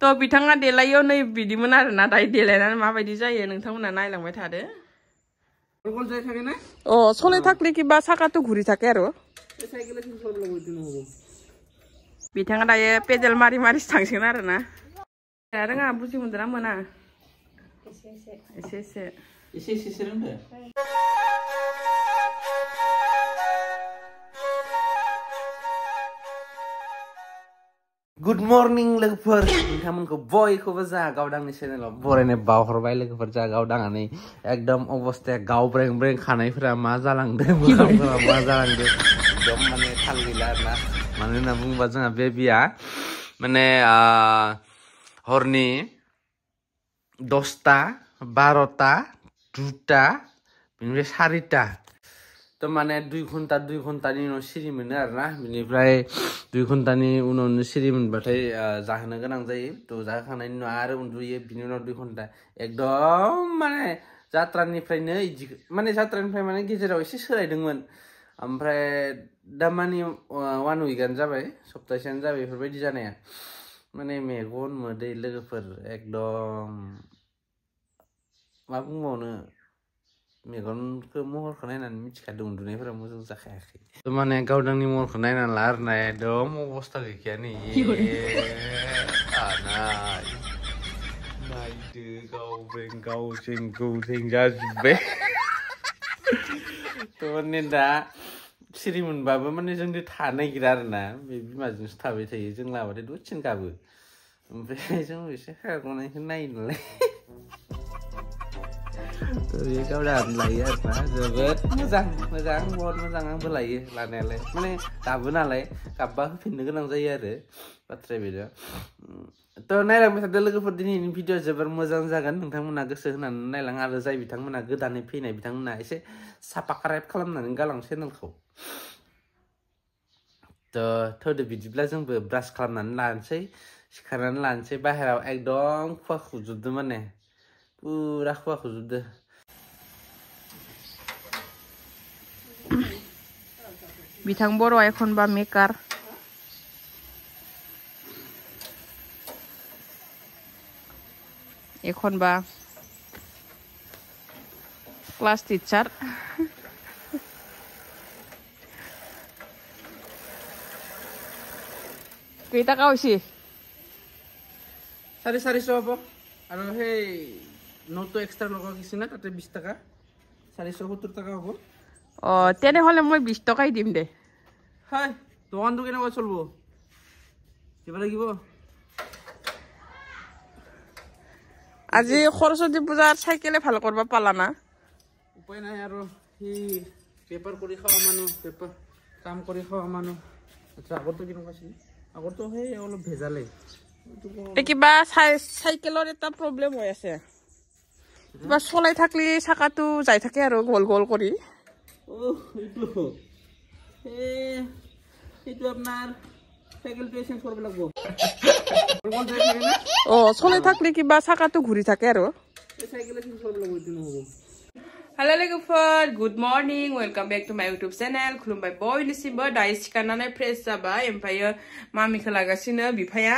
तो बिथाङा देलायो नै बिदिमोन आरोना दायो देलायनानै माबायदि जायो नोंथांमोना नायलांबाय थादो ओ सले थाकले किबा साकातो घुरि थाके आरो बिथाङा दायो पेडेल मारि मारि थांसिगोन आरोना रोङा बुजि मोनदोंना मोना एसे रोंदो Good morning लोगोफोर नोंथांमोनखौ बयखौबो जा गावदांनि चेनेलाव बरायनाय बावहरबाय लोगोफोर जा गावदांनानै एकदम अबस्थाया गावब्रें ब्रें खानायफोरा मा जालांदों मोखांफोरा मा जालांदों एकदम माने थाल गैला आरोना मानो होनना बुङोबा जोंहा बेबिया माने हरनि 10टा 12टा 2टा बेनिफ्राय 4टा तो माने 2 घन्टानि उनाव सिरि मोनो आरोना बेनिफ्राय 2 घन्टानि उनावनो सिरि मोनबाथाय जाहोनो गोनां जायो तो जाखांनायनि उनाव आरो उन्दुयो बिनि उनाव 2 घन्टा एकदम माने जात्रानिफ्रायनो माने जात्रानिफ्राय माने गेजेराव एसे सोलायदोंमोन ओमफ्राय दा माने 1 वीकआनो जाबाय सप्तासेयानो जाबाय बेफोरबायदि जानाया माने मेगन मोदै लोगोफोर एकदम मा बुंबावनो मेगनखौ महरखौ नायनानै मिथिखादों उन्दुनायफोरा मोजां जाखायाखै माने गावदांनि महरखौ नायनानै ला आरोना एकदम अबस्था गैखाया नै नायदो गावजों गौजों जाजोब्बाय थ' माने दा सिरि मोनबाबो माने जोंदो थानो नागिरा आरोना बे बिमाजोंसो थाबाय थायो जों लाबाथाय दसेनो गाबो ओमफ्राय जों एसे खारग'नायखौ नायो नालाय ये गावदा लायो आरोना जोबोद मोजां बहुत मोजां आंबो लायो लानायालाय माने गाबो नालाय गाबबा होफिननो गोनां जायो आरो बाथ्राया बेनो तो नायलांबाय थादो लोगोफोर दिनैनि भिडिअ जोबोर मोजां जागोन नोंथांमोना गोसो होनानै नायलां आरो जाय बिथांमोना गोदानै फैनाय बिथांमोना एसे साबस्क्राइब खालामनानै गालां चेनेलखौ थोदो बिदिब्ला जोंबो ब्रास खालामनानै लानोसै सिखारनानै लानोसै बाहेराव एकदम खुवा खुजोबदो माने पुरा खुवा खुजोबदो बिथां बर' एखनबा मेकार एखनबा क्लास टीचार केइटा कावैसे 450 হ'ব আৰু সেই নোটটো এক্সট্ৰা লগাই কিছিনা তাতে 20 টাকা 470 টাকা হ'ব তেনেহ'লে মই 20 টকাই দিম দে হাই দোকানটো কেনেকৈ চলব দিব লাগিব আজি সৰস্বতী পূজাত চাইকেলে ভাল কৰিব পালা না উপায় নাই আৰু এই পেপাৰ কৰি খাওয়া মানুহ পেপাৰ কাম কৰি খাওয়া মানুহ আচ্ছা আগতো কেনেকুৱা আছিল আগতো সেই অলপ ভেজালে কিবা চাইকেলৰ এটা প্ৰব্লেম হৈ আছে কিবা চলাই থাকলি চাকাটো যাই থাকে আৰু গোল গোল কৰি এইটো আপোনাৰ সাইকেলটো চেঞ্জ কৰিব লাগিব চলাই থাকলি কিবা চাকাটো ঘুৰি থাকে আৰু সাইকেল চেঞ্জ কৰিব লাগিব এইটো নহ'ব Hello लोगोफोर good morning welcome back to my YouTube channel खुलुमबाय बयनिसिमबो दायो सिखारनानै फ्रेश जाबाय ओमफ्राय मामिखौ लागासिनो बिफाया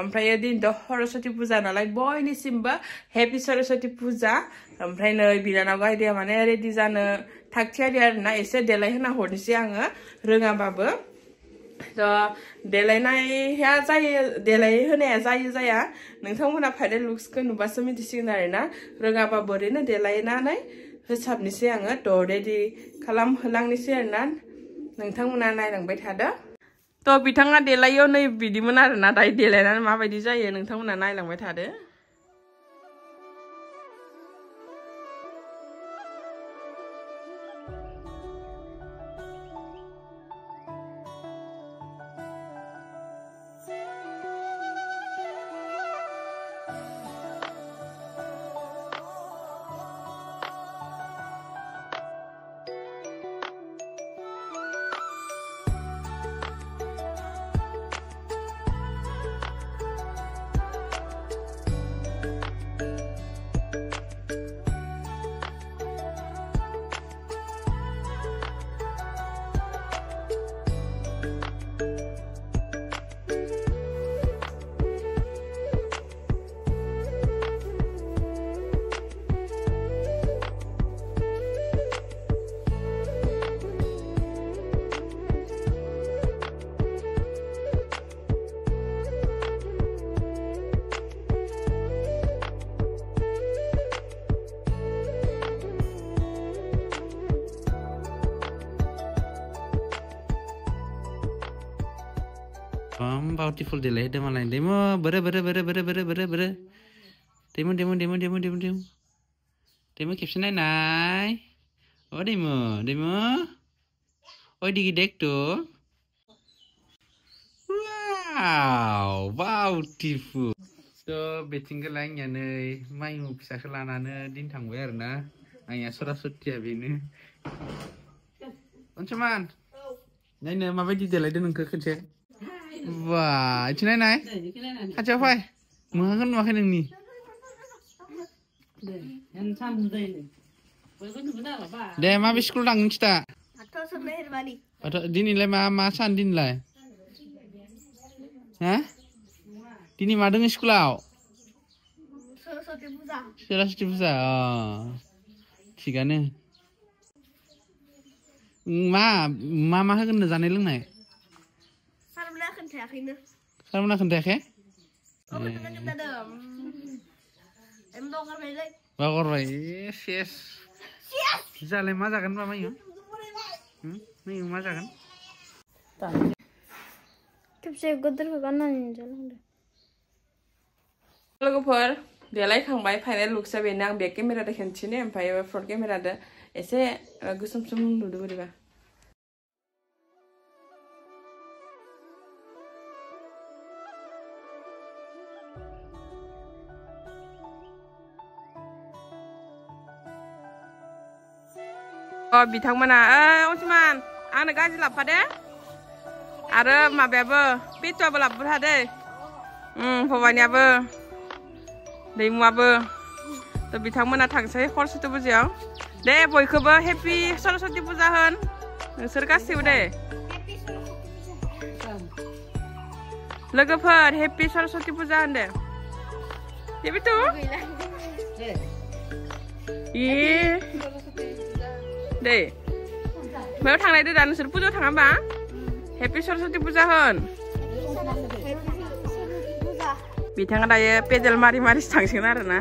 ओमफ्राय दिनथ' सरस्वती पूजा नालाय बयनिसिमबो हेपि सरस्वती पूजा ओमफ्राय नै बिनानाव गायदेया माने रेडि जानो थागथियारि आरोना एसे देलाय होना हरनोसै आङो रोङाबाबो देलायनाया जायो देलाय होनाया जाया नोंथांमोना फाइनेल लुक्सखौ नुबासो मिथिसिगोन आरोना रोङाबाबो ओरैनो देलायनानै होसाबनोसै आङो थ' रेडि खालामहोलांनोसै आरोना नोंथांमोना नायलांबाय थादो थ' बिथाङा देलायो नै बिदिमोन आरोना दायो देलायनानै माबायदि जायो नोंथांमोना नायलांबाय थादो beautiful delay demo line demo bere demo caption nai oh demo oi digi dek to wow beautiful so betinggal lainnya nih mai mu bisa kelanane din thangbai arena anya Saraswati bini Oncuman nai ne mabaidi delay de nongko khonse wah ichi nai खाथियाव फै मोहागोन नुवाखै नोंनि दे माबे school थांनो खिथा दिनैलाय मा सान दिनैलाय हा दिनै मा दङ स्कुलाव सरस्वती फुजा थिगानो मा होगोन जानाय लोंनाय सारमोना खोन्थायाखै बावगारबाय सेस जालाय मा जागोन मा मायो मा जागोन खेबसे गोदोरखौ गाननानै जालांदो लोगोफोर देलायखांबाय फाइनाल लुक्सआ बेनो आं बेक केमेरादो खिन्थिनो ओमफ्राय फ्रन्ट केमेरादो एसे गोसोम नुदो बोरैबा बिथांमोना अनसुमान आंनो गाज्रि लाबोफादे आरो माबायाबो पेटुआबो लाबोफादे भबानियाबो दैमुआबो थ' बिथांमोना थांसै सरस्वती फुजायाव दे बयखौबो हेपि सरस्वती फुजा होन नोंसोर गासैबो दे लोगोफोर हेपि सरस्वती फुजा होन दे बेबिथु दे मायाव थांनायदो दा नोंसोर फुजायाव थाङा होमबा हेपि सरस्वती फुजा होन बिथाङा दायो पेडेल मारि थांसिगोन आरोना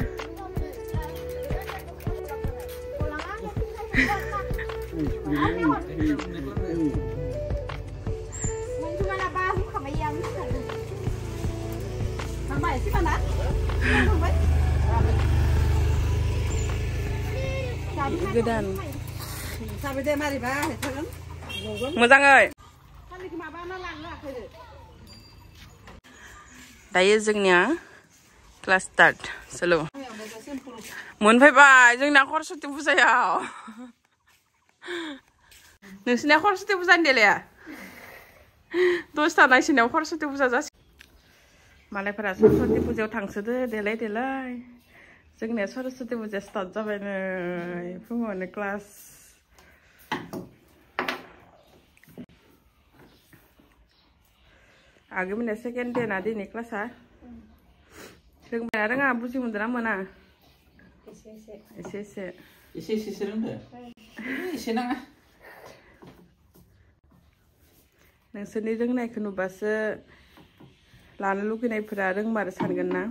गोदान मोजाङै दायो जोंनिया क्लास स्टार्ट सोलो मोनफैबाय जोंना सरस्वती फुजायाव नोंसिना सरस्वती फुजानि देलाया 10 नायसिनाव सरस्वती फुजा जासि मालायफोरा सरस्वती फुजायाव थांसोदो देलाय जोंनिया सरस्वती फुजा स्टार्ट जाबाय नै फुङावनो क्लास आगोमना सेकेन्ड डे ना दिनै क्लासआ रोंबाय रोङा बुजि मोनदोंना मोना एसे रोंदो एसे नाङा नोंसोरनि रोंनायखौ नुबासो लानो लुगैनायफोरा रोंमारो सानगोन ना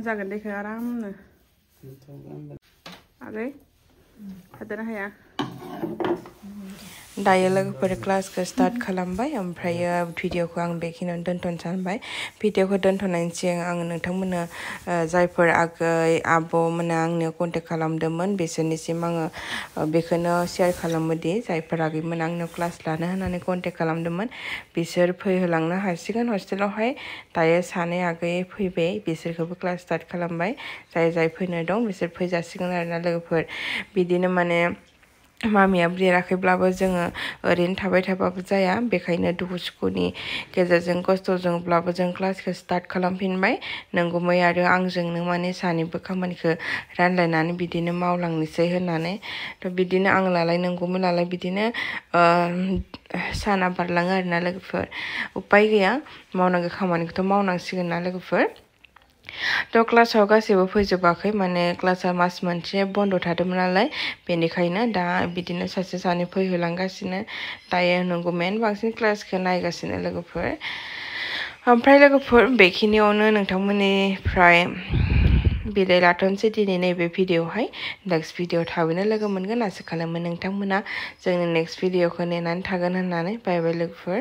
जागोन देखो आरामनो आगै हादोना हाया दायो लोगोफोर क्लासखौ स्टार्ट खालामबाय ओमफ्रायो भिडिअखौ आं बेखिनियावनो दोनथ'नो सानबाय भिडिअखौ दोनथ'नायनि सिगां आं नोंथांमोननो जायफोर आगै आब'मोना आंनो कन्टेक्ट खालामदोंमोन बिसोरनिसिम आङो बेखौनो शेयार खालामोदि जायफोर आगैमोन आंनो क्लास लानो होननानै कन्टेक्ट खालामदोंमोन बिसोर फैहोलांनो हासिगोन हस्टेलावहाय दायो सानै आगै फैबाय बिसोरखौबो क्लास स्टार्ट खालामबाय जाय फैनो दं बिसोर फैजासिगोन आरोना लोगोफोर बिदिनो माने मामिया देराखैब्लाबो जोङो ओरैनो थाबाय थाबाबो जाया बेखायनो दुखु सुखुनि गेजेरजों खस्थ'जोंब्लाबो जों क्लासखौ स्टार्ट खालामफिनबाय नंगुमै आरो आंजोंनो माने सानैबो खामानिखौ रानलायनानै बिदिनो मावलांनोसै होननानै थ' बिदिनो आं लालाय नंगुमै लालाय बिदिनो साना बारलाङो आरोना लोगोफोर उपाय गैया मावनांगौ खामानिखौथ' मावनांसिगोन ना लोगोफोर थ' क्लासाव गासैबो फैजोबाखै माने क्लासा मास मोनसे बन्द' थादोंमोन नालाय बेनिखायनो दा बिदिनो सासे सानै फैहोलांगासिनो दायो नंगौमोन बांसिन क्लासखौ नायगासिनो लोगोफोर ओमफ्राय लोगोफोर बेखिनियावनो नोंथांमोननिफ्राय बिदाय लाथ'नोसै दिनै नैबे भिडिअ'आवहाय नेक्स्ट भिडिअ थाबैनो लोगो मोनगोन आसा खालामो नोंथांमोना जोंनि नेक्स्ट भिडिअ'खौ नेनानै थागोन होननानै बाय बाय लोगोफोर